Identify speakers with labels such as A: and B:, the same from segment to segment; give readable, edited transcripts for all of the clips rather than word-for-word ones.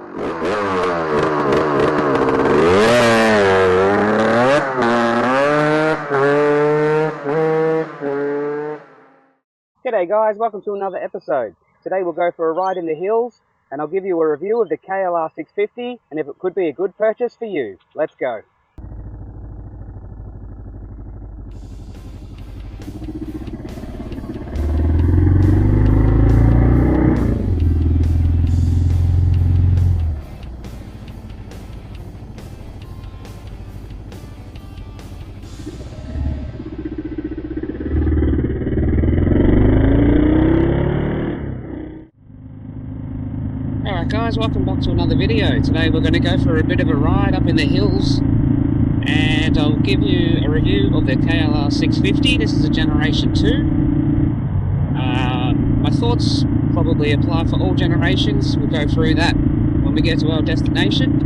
A: G'day guys, welcome to another episode. Today we'll go for a ride in the hills and I'll give you a review of the KLR 650 and if it could be a good purchase for you. Let's go. Alright guys, welcome back to another video. Today we're going to go for a bit of a ride up in the hills and I'll give you a review of the KLR 650. This is a Generation 2. My thoughts probably apply for all generations. We'll go through that when we get to our destination.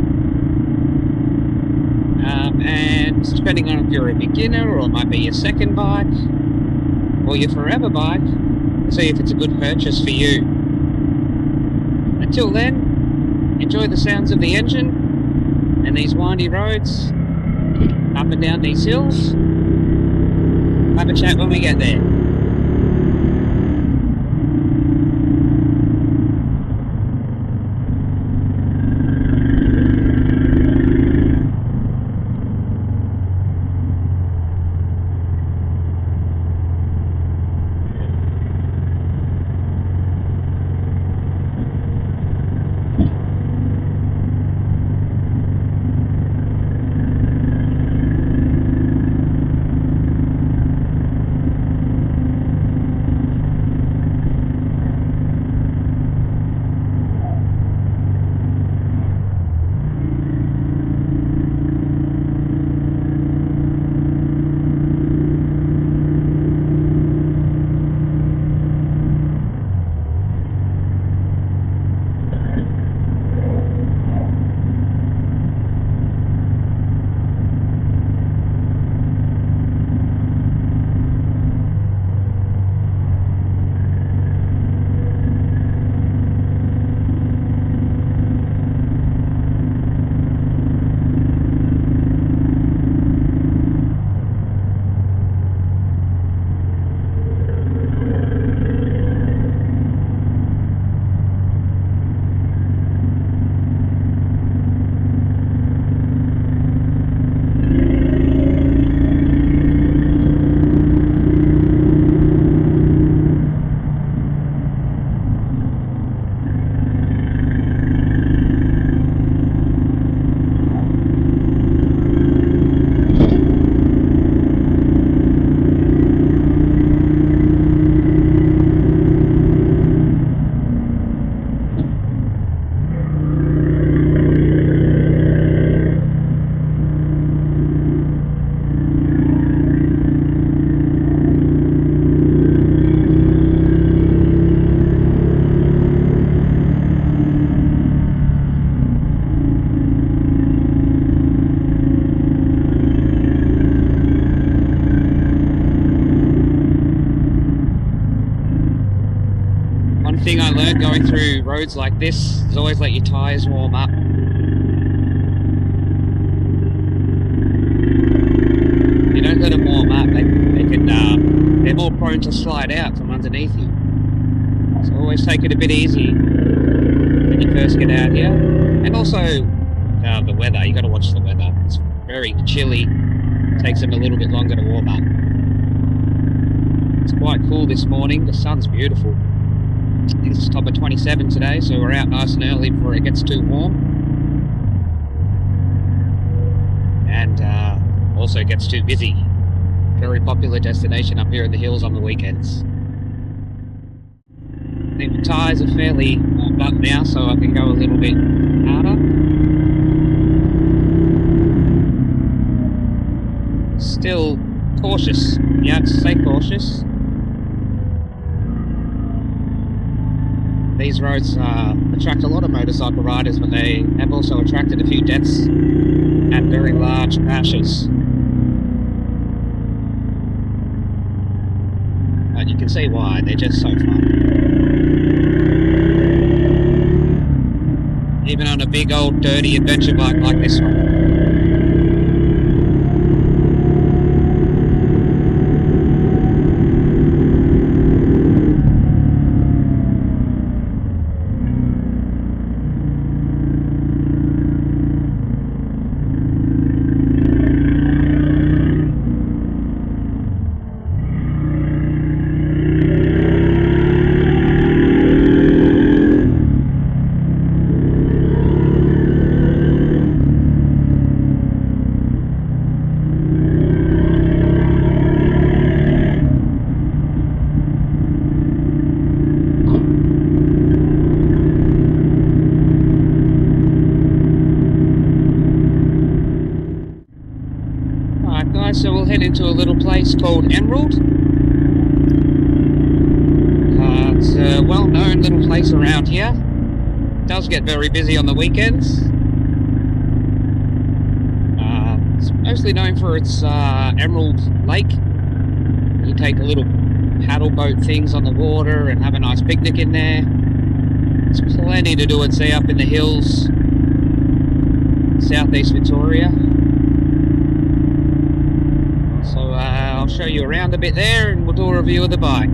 A: And depending on if you're a beginner or it might be your second bike or your forever bike, see if it's a good purchase for you. Until then, enjoy the sounds of the engine and these windy roads up and down these hills. Have a chat when we get there. One thing I learned going through roads like this is always let your tyres warm up. If you don't let them warm up, they're more prone to slide out from underneath you. So always take it a bit easy when you first get out here. And also the weather, you got to watch the weather. It's very chilly. It takes them a little bit longer to warm up. It's quite cool this morning. The sun's beautiful. I think it's top of 27 today, so we're out nice and early before it gets too warm. And also gets too busy. Very popular destination up here in the hills on the weekends. I think the tyres are fairly warmed up now, so I can go a little bit harder. Still cautious. You have to stay cautious. These roads attract a lot of motorcycle riders, but they have also attracted a few deaths and very large crashes. And you can see why, they're just so fun. even on a big old dirty adventure bike like this one. Alright guys, so we'll head into a little place called Emerald. It's a well-known little place around here. It does get very busy on the weekends. It's mostly known for its Emerald Lake. You take the little paddle boat things on the water and have a nice picnic in there. There's plenty to do and see up in the hills, southeast Victoria. So I'll show you around a bit there and we'll do a review of the bike.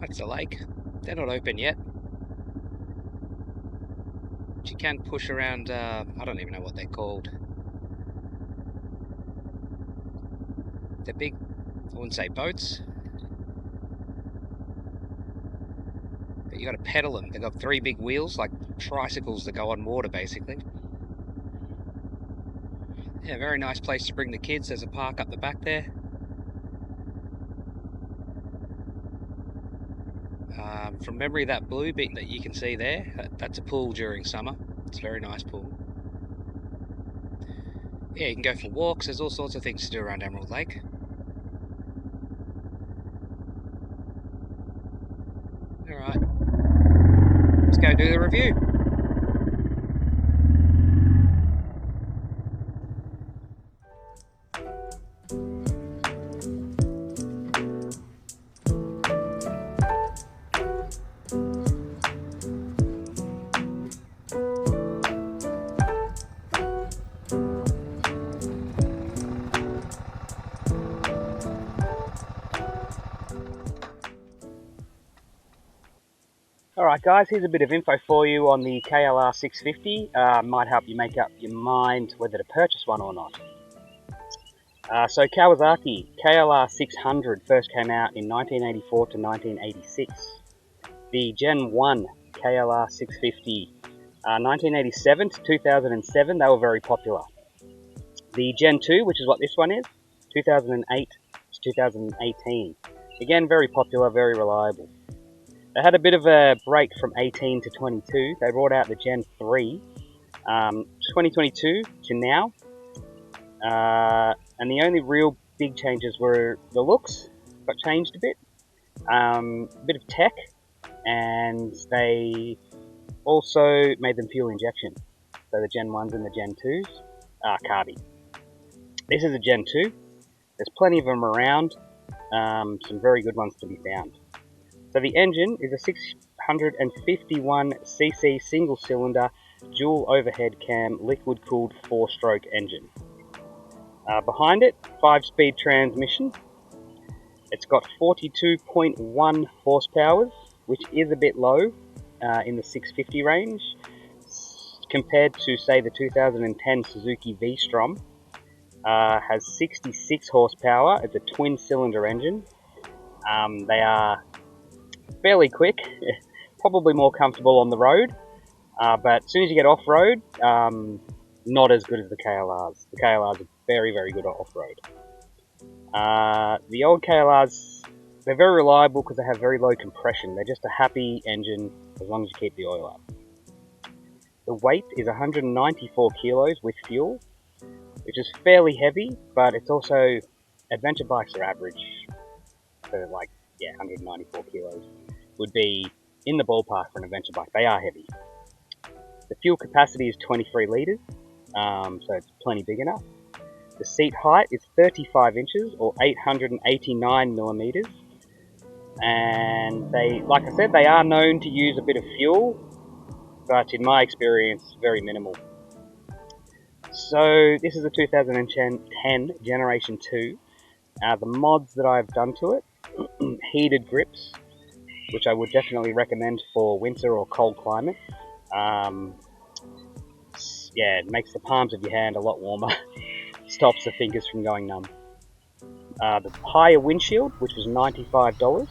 A: That's the lake. They're not open yet. But you can push around, I don't even know what they're called. They're big, I wouldn't say boats, but you got to pedal them. They've got 3 big wheels, like tricycles that go on water, basically. Yeah, very nice place to bring the kids. There's a park up the back there. From memory, that blue bit that you can see there, that's a pool during summer. It's a very nice pool. Yeah, you can go for walks. There's all sorts of things to do around Emerald Lake. Alright, let's go do the review. Alright guys, here's a bit of info for you on the KLR 650. Might help you make up your mind whether to purchase one or not. So Kawasaki KLR 600 first came out in 1984 to 1986. The Gen 1 KLR 650, 1987 to 2007, they were very popular. The Gen 2, which is what this one is, 2008 to 2018. Again, very popular, very reliable. They had a bit of a break from 18 to 22. They brought out the Gen 3, 2022 to now. And the only real big changes were the looks, got changed a bit of tech, and they also made them fuel injection. So the Gen 1s and the Gen 2s are carby. This is a Gen 2. There's plenty of them around, some very good ones to be found. So the engine is a 651cc single-cylinder, dual overhead cam, liquid-cooled 4-stroke engine. Behind it, 5-speed transmission. It's got 42.1 horsepower, which is a bit low in the 650 range, compared to, say, the 2010 Suzuki V-Strom. Has 66 horsepower. It's a twin-cylinder engine. They are fairly quick, probably more comfortable on the road, but as soon as you get off-road, not as good as the KLRs. The KLRs are very, very good off-road. The old KLRs, they're very reliable because they have very low compression. They're just a happy engine as long as you keep the oil up. The weight is 194 kilos with fuel, which is fairly heavy, but it's also, adventure bikes are average for 194 kilos would be in the ballpark for an adventure bike. They are heavy. The fuel capacity is 23 litres, so it's plenty big enough. The seat height is 35 inches or 889 millimetres, and they, like I said, they are known to use a bit of fuel, but in my experience, very minimal. So this is a 2010 Generation 2. The mods that I've done to it, heated grips, which I would definitely recommend for winter or cold climate. It makes the palms of your hand a lot warmer, stops the fingers from going numb. The higher windshield, which was $95.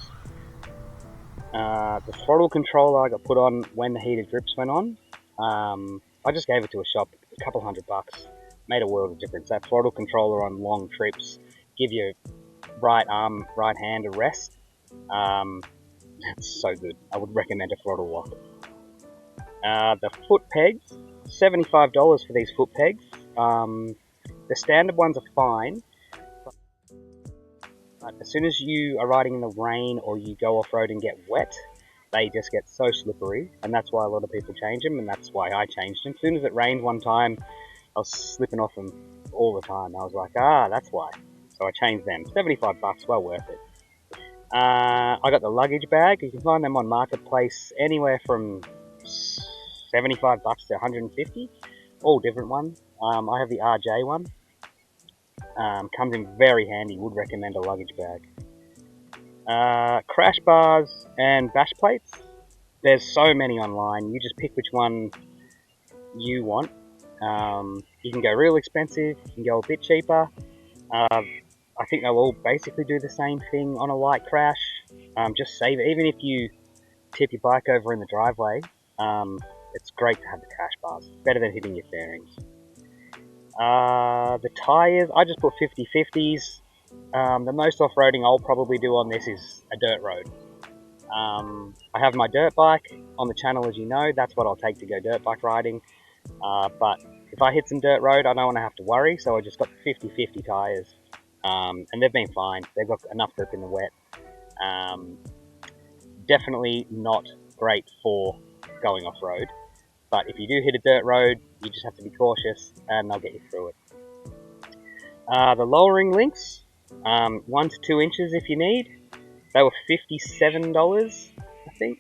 A: The throttle controller I got put on when the heated grips went on. I just gave it to a shop, a couple $100. Made a world of difference. That throttle controller on long trips, give your right arm, right hand a rest. It's so good. I would recommend a throttle lock. The foot pegs, $75 for these foot pegs. The standard ones are fine, but as soon as you are riding in the rain or you go off-road and get wet, they just get so slippery, and that's why a lot of people change them, and that's why I changed them. As soon as it rained one time, I was slipping off them all the time. I was like, that's why. So I changed them. $75, well worth it. I got the luggage bag. You can find them on Marketplace anywhere from $75 to $150. All different ones. I have the RJ one. Comes in very handy. Would recommend a luggage bag. Crash bars and bash plates. There's so many online. You just pick which one you want. You can go real expensive. You can go a bit cheaper.
B: I think they'll all basically do the same thing on a light crash. Just save it. Even if you tip your bike over in the driveway, it's great to have the crash bars. Better than hitting your fairings. The tyres, I just put 50/50s. The most off-roading I'll probably do on this is a dirt road. I have my dirt bike on the channel, as you know. That's what I'll take to go dirt bike riding. But if I hit some dirt road, I don't want to have to worry, so I just got 50/50 tyres. And they've been fine. They've got enough grip in the wet. Definitely not great for going off-road. But if you do hit a dirt road, you just have to be cautious and they'll get you through it. The lowering links, 1 to 2 inches if you need. They were $57, I think.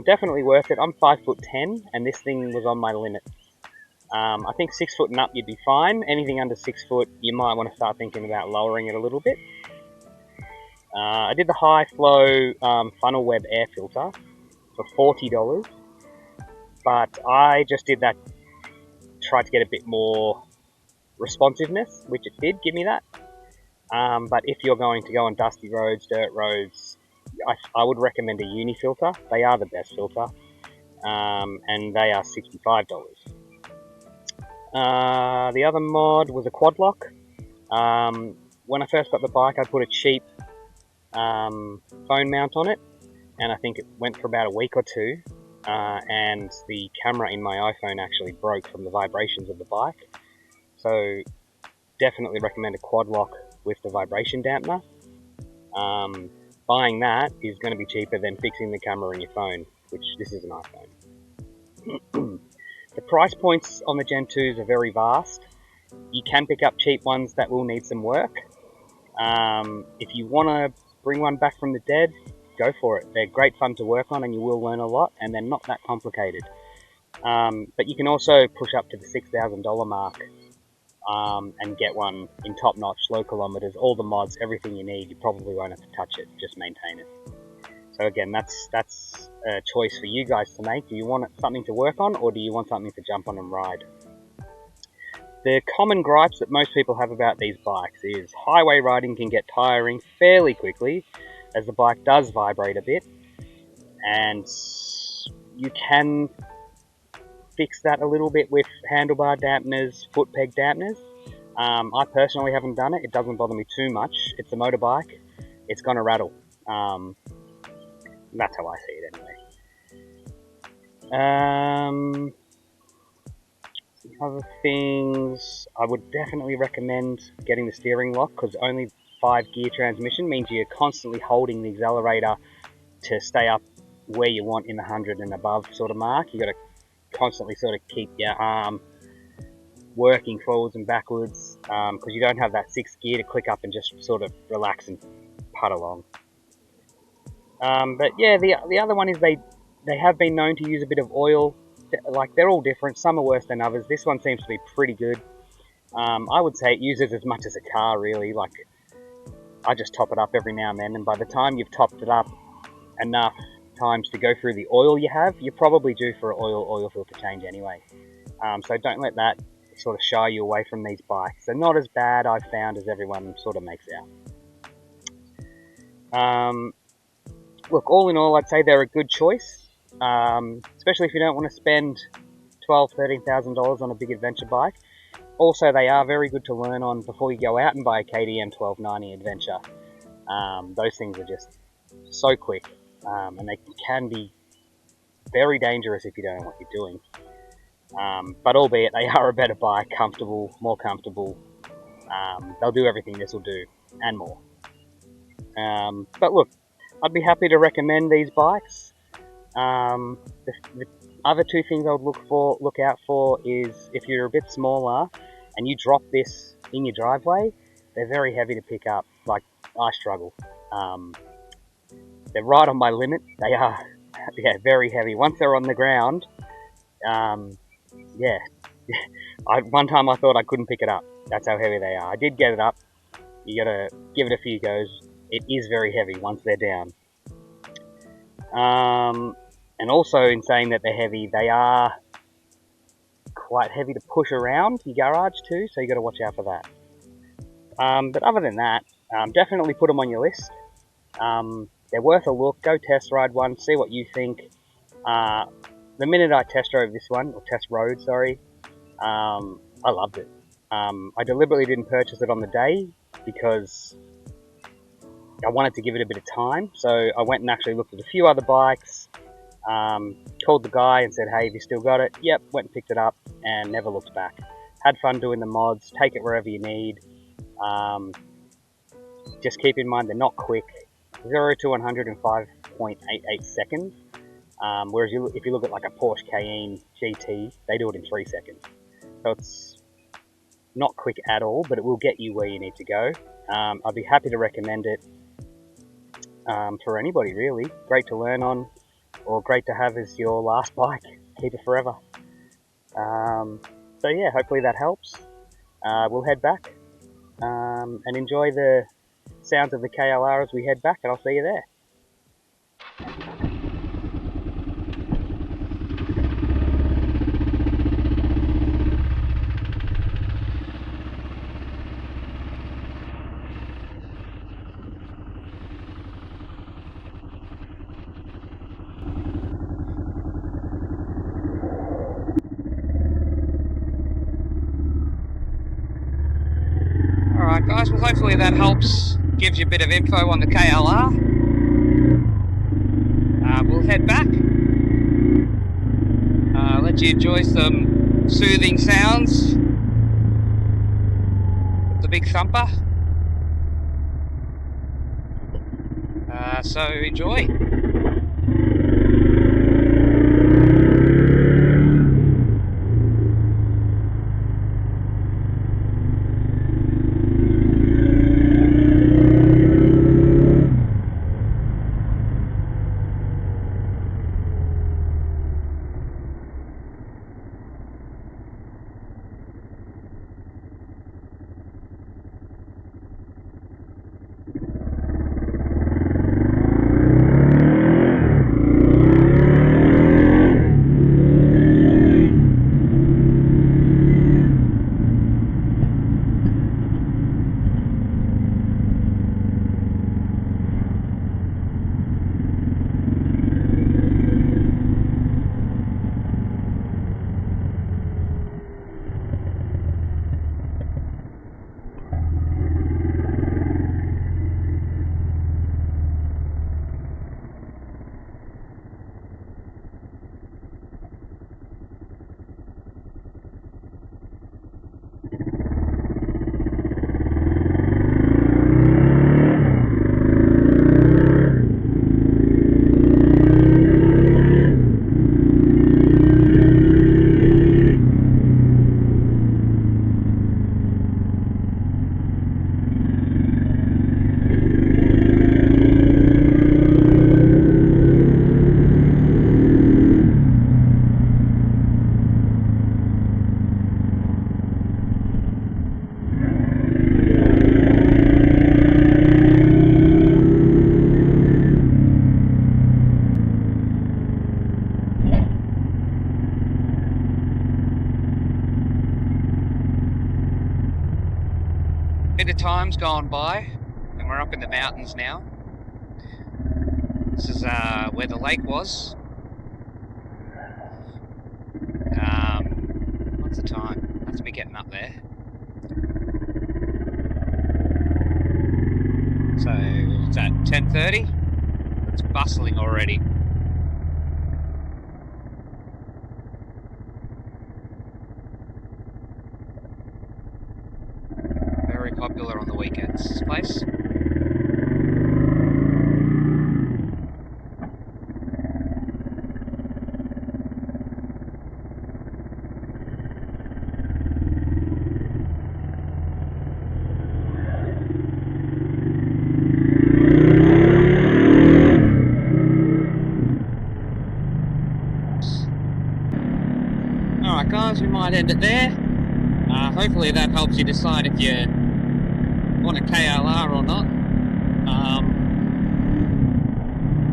B: Definitely worth it. I'm 5'10", and this thing was on my limit. I think 6 foot and up you'd be fine. Anything under 6 foot, you might want to start thinking about lowering it a little bit. I did the high flow funnel web air filter for $40, but I just did that, tried to get a bit more responsiveness, which it did give me that. But if you're going to go on dusty roads, dirt roads, I would recommend a uni filter. They are the best filter, and they are $65. The other mod was a quad lock. When I first got the bike, I put a cheap phone mount on it, and I think it went for about a week or two, and the camera in my iPhone actually broke from the vibrations of the bike. So definitely recommend a quad lock with the vibration dampener. Buying that is going to be cheaper than fixing the camera in your phone, which this is an iPhone. The price points on the Gen 2s are very vast. You can pick up cheap ones that will need some work. If you want to bring one back from the dead, go for it. They're great fun to work on and you will learn a lot, and they're not that complicated. But you can also push up to the $6,000 mark and get one in top-notch, low kilometers, all the mods, everything you need. You probably won't have to touch it, just maintain it. So again, that's a choice for you guys to make. Do you want something to work on, or do you want something to jump on and ride? The common gripes that most people have about these bikes is highway riding can get tiring fairly quickly, as the bike does vibrate a bit, and you can fix that a little bit with handlebar dampeners, foot peg dampeners. I personally haven't done it. It doesn't bother me too much. It's a motorbike. It's going to rattle. That's how I see it anyway. Other things, I would definitely recommend getting the steering lock, because only 5-gear transmission means you're constantly holding the accelerator to stay up where you want in the 100 and above sort of mark. You got to constantly sort of keep your arm working forwards and backwards, because you don't have that 6th gear to click up and just sort of relax and putt along. But yeah, the other one is they have been known to use a bit of oil. Like, they're all different. Some are worse than others. This one seems to be pretty good. I would say it uses as much as a car, really. Like, I just top it up every now and then, and by the time you've topped it up enough times to go through the oil you have, you're probably due for an oil filter change anyway. So don't let that sort of shy you away from these bikes. They're not as bad, I've found, as everyone sort of makes out. Look, all in all, I'd say they're a good choice, especially if you don't want to spend $12,000, $13,000 on a big adventure bike. Also, they are very good to learn on before you go out and buy a KTM 1290 Adventure. Those things are just so quick, and they can be very dangerous if you don't know what you're doing. But albeit they are a better bike, comfortable, more comfortable. They'll do everything this will do, and more. But look, I'd be happy to recommend these bikes. The other two things I would look out for is if you're a bit smaller and you drop this in your driveway, they're very heavy to pick up. Like, I struggle. They're right on my limit. They are, yeah, very heavy. Once they're on the ground, yeah. One time I thought I couldn't pick it up. That's how heavy they are. I did get it up. You gotta give it a few goes. It is very heavy once they're down. And also, in saying that they're heavy, they are quite heavy to push around your garage too, so you got to watch out for that. But other than that, definitely put them on your list. They're worth a look. Go test ride one, see what you think. The minute I test drove this one, or test rode, sorry, I loved it. I deliberately didn't purchase it on the day because I wanted to give it a bit of time. So I went and actually looked at a few other bikes, called the guy and said, hey, have you still got it? Yep, went and picked it up and never looked back. Had fun doing the mods, take it wherever you need. Just keep in mind they're not quick. 0 to 100 in 5.88 seconds. Whereas if you look at like a Porsche Cayenne GT, they do it in 3 seconds. So it's not quick at all, but it will get you where you need to go. I'd be happy to recommend it for anybody, really. Great to learn on, or great to have as your last bike. Keep it forever. So yeah, hopefully that helps. We'll head back and enjoy the sounds of the KLR as we head back, and I'll see you there.
A: Alright guys, well hopefully that helps, gives you a bit of info on the KLR. We'll head back. Let you enjoy some soothing sounds of the big thumper. So enjoy. Bit of time's gone by and we're up in the mountains now. This is where the lake was. What's the time? Have to be getting up there. So it's at 10:30. It's bustling already. Very popular on the weekends, this place. Alright guys, we might end it there. Hopefully that helps you decide if you want a KLR or not.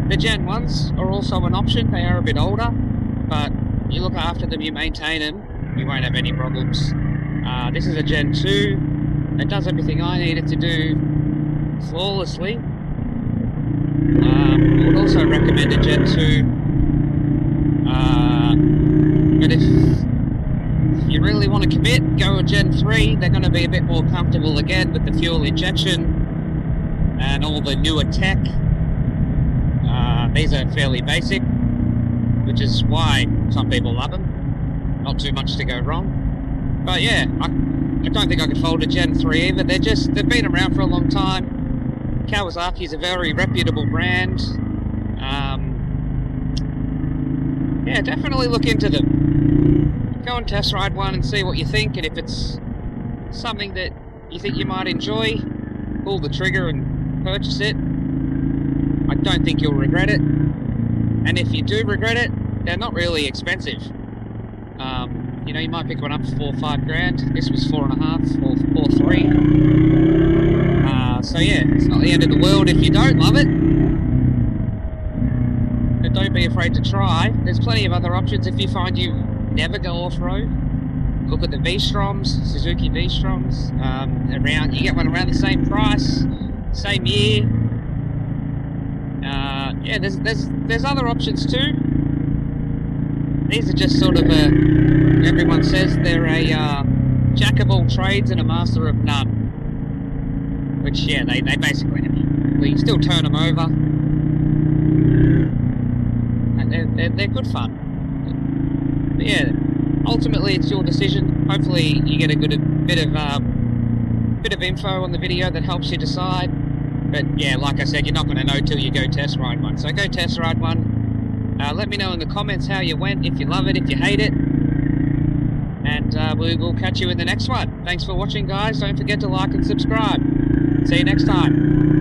A: The Gen 1s are also an option. They are a bit older, but you look after them, you maintain them, you won't have any problems. This is a Gen 2. It does everything I need it to do flawlessly. I would also recommend a Gen 2, but if you really want to commit, go a Gen 3. They're going to be a bit more comfortable again with the fuel injection and all the newer tech. These are fairly basic, which is why some people love them. Not too much to go wrong. But yeah, I don't think I could fold a Gen 3 either. They've been around for a long time. Kawasaki is a very reputable brand. Yeah, definitely look into them. Go and test ride one and see what you think, and if it's something that you think you might enjoy, pull the trigger and purchase it. I don't think you'll regret it, and if you do regret it, they're not really expensive. You know, you might pick one up for 4 or 5 grand. This was 4.5 or 3. So yeah, it's not the end of the world if you don't love it. But don't be afraid to try. There's plenty of other options if you find you never go off-road. Look at the V-Stroms, Suzuki V-Stroms. You get one around the same price, same year. Yeah, there's other options too. These are just sort of everyone says they're a jack of all trades and a master of none. Which, yeah, they basically are. But you still turn them over. And they're good fun. But yeah, ultimately it's your decision. Hopefully you get a good bit of info on the video that helps you decide. But yeah, like I said, you're not going to know till you go test ride one. So go test ride one. Let me know in the comments how you went, if you love it, if you hate it. And we will catch you in the next one. Thanks for watching, guys. Don't forget to like and subscribe. See you next time.